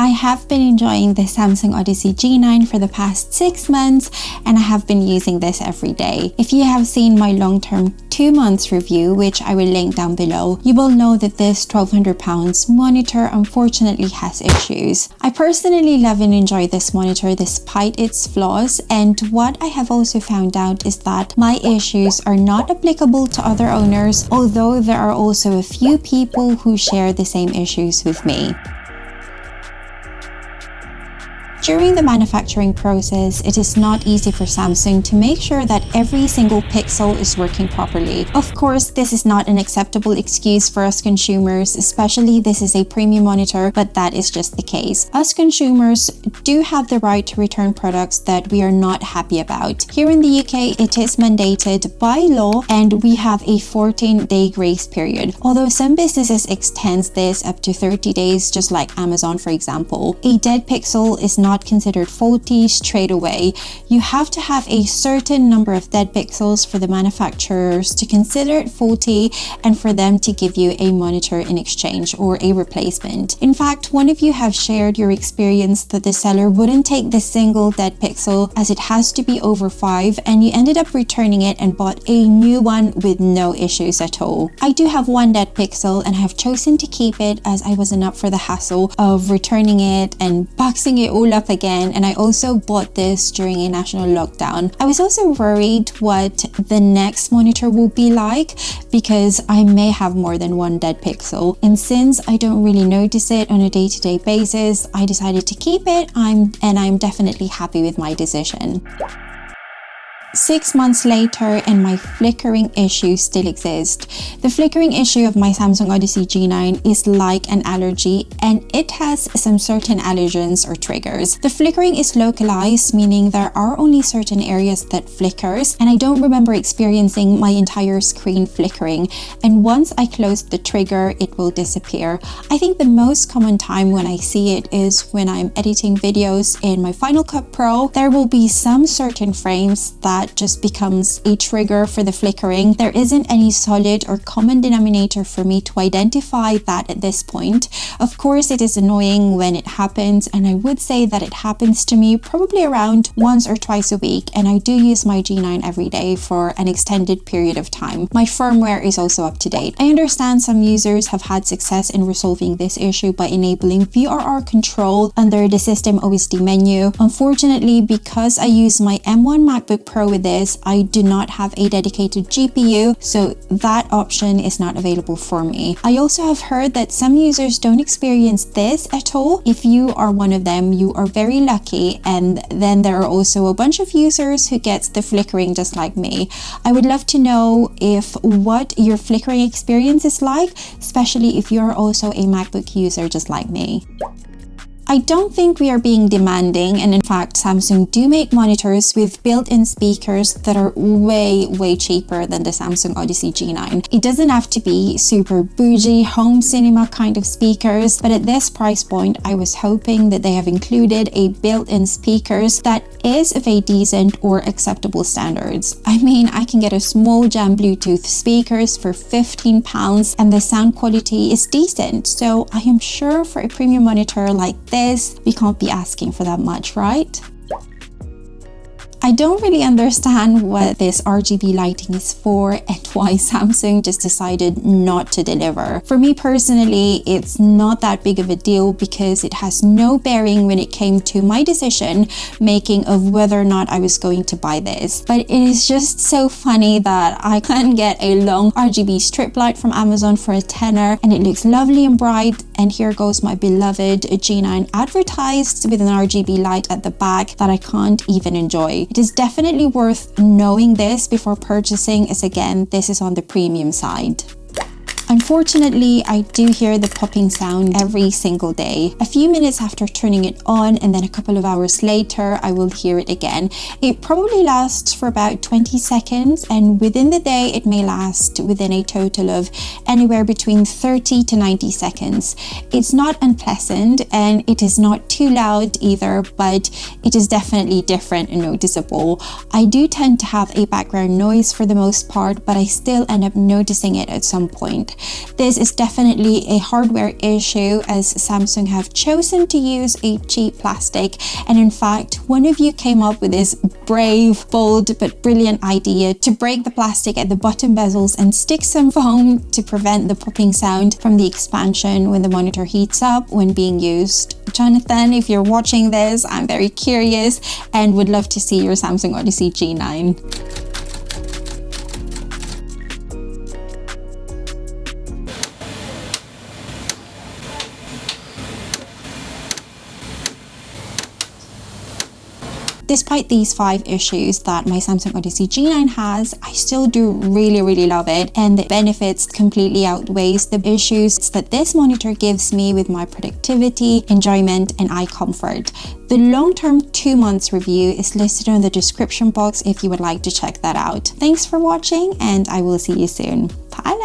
I have been enjoying the Samsung Odyssey G9 for the past 6 months, and I have been using this every day. If you have seen my long-term 2 months review, which I will link down below, you will know that this £1,200 monitor unfortunately has issues. I personally love and enjoy this monitor despite its flaws, and what I have also found out is that my issues are not applicable to other owners, although there are also a few people who share the same issues with me. During the manufacturing process, it is not easy for Samsung to make sure that every single pixel is working properly. Of course, this is not an acceptable excuse for us consumers, especially this is a premium monitor, but that is just the case. Us consumers do have the right to return products that we are not happy about. Here in the UK, it is mandated by law, and we have a 14-day grace period. Although some businesses extend this up to 30 days, just like Amazon, for example. A dead pixel is not considered faulty straight away. You have to have a certain number of dead pixels for the manufacturers to consider it faulty and for them to give you a monitor in exchange or a replacement. In fact, one of you have shared your experience that the seller wouldn't take the single dead pixel as it has to be over 5, and you ended up returning it and bought a new one with no issues at all. I do have one dead pixel and I have chosen to keep it as I wasn't up for the hassle of returning it and boxing it all up again, and I also bought this during a national lockdown. I was also worried what the next monitor will be like because I may have more than one dead pixel, and since I don't really notice it on a day-to-day basis, I decided to keep it, and I'm definitely happy with my decision. 6 months later and my flickering issue still exists. The flickering issue of my Samsung Odyssey G9 is like an allergy, and it has some certain allergens or triggers. The flickering is localized, meaning there are only certain areas that flickers, and I don't remember experiencing my entire screen flickering, and once I close the trigger, it will disappear. I think the most common time when I see it is when I'm editing videos in my Final Cut Pro. There will be some certain frames that just becomes a trigger for the flickering. There isn't any solid or common denominator for me to identify that at this point. Of course, it is annoying when it happens, and I would say that it happens to me probably around once or twice a week, and I do use my G9 every day for an extended period of time. My firmware is also up to date. I understand some users have had success in resolving this issue by enabling VRR control under the System OSD menu. Unfortunately, because I use my M1 MacBook Pro with this, I do not have a dedicated GPU, so that option is not available for me. I also have heard that some users don't experience this at all. If you are one of them, you are very lucky, and then there are also a bunch of users who gets the flickering just like me. I would love to know what your flickering experience is like, especially if you're also a MacBook user just like me. I don't think we are being demanding, and in fact, Samsung do make monitors with built-in speakers that are way cheaper than the Samsung Odyssey G9. It doesn't have to be super bougie home cinema kind of speakers, but at this price point, I was hoping that they have included a built-in speakers that is of a decent or acceptable standards. I mean, I can get a small jam Bluetooth speakers for £15 and the sound quality is decent, so I am sure for a premium monitor like this, we can't be asking for that much, right? I don't really understand what this RGB lighting is for and why Samsung just decided not to deliver. For me personally, it's not that big of a deal because it has no bearing when it came to my decision making of whether or not I was going to buy this. But it is just so funny that I can get a long RGB strip light from Amazon for a tenner and it looks lovely and bright, and here goes my beloved G9 advertised with an RGB light at the back that I can't even enjoy. It is definitely worth knowing this before purchasing, as again, this is on the premium side. Unfortunately, I do hear the popping sound every single day. A few minutes after turning it on, and then a couple of hours later, I will hear it again. It probably lasts for about 20 seconds, and within the day, it may last within a total of anywhere between 30 to 90 seconds. It's not unpleasant, and it is not too loud either, but it is definitely different and noticeable. I do tend to have a background noise for the most part, but I still end up noticing it at some point. This is definitely a hardware issue, as Samsung have chosen to use a cheap plastic, and in fact one of you came up with this brave, bold but brilliant idea to break the plastic at the bottom bezels and stick some foam to prevent the popping sound from the expansion when the monitor heats up when being used. Jonathan, if you're watching this, I'm very curious and would love to see your Samsung Odyssey G9. Despite these 5 issues that my Samsung Odyssey G9 has, I still do really love it, and the benefits completely outweighs the issues that this monitor gives me with my productivity, enjoyment, and eye comfort. The long-term 2 months review is listed in the description box if you would like to check that out. Thanks for watching, and I will see you soon. Bye!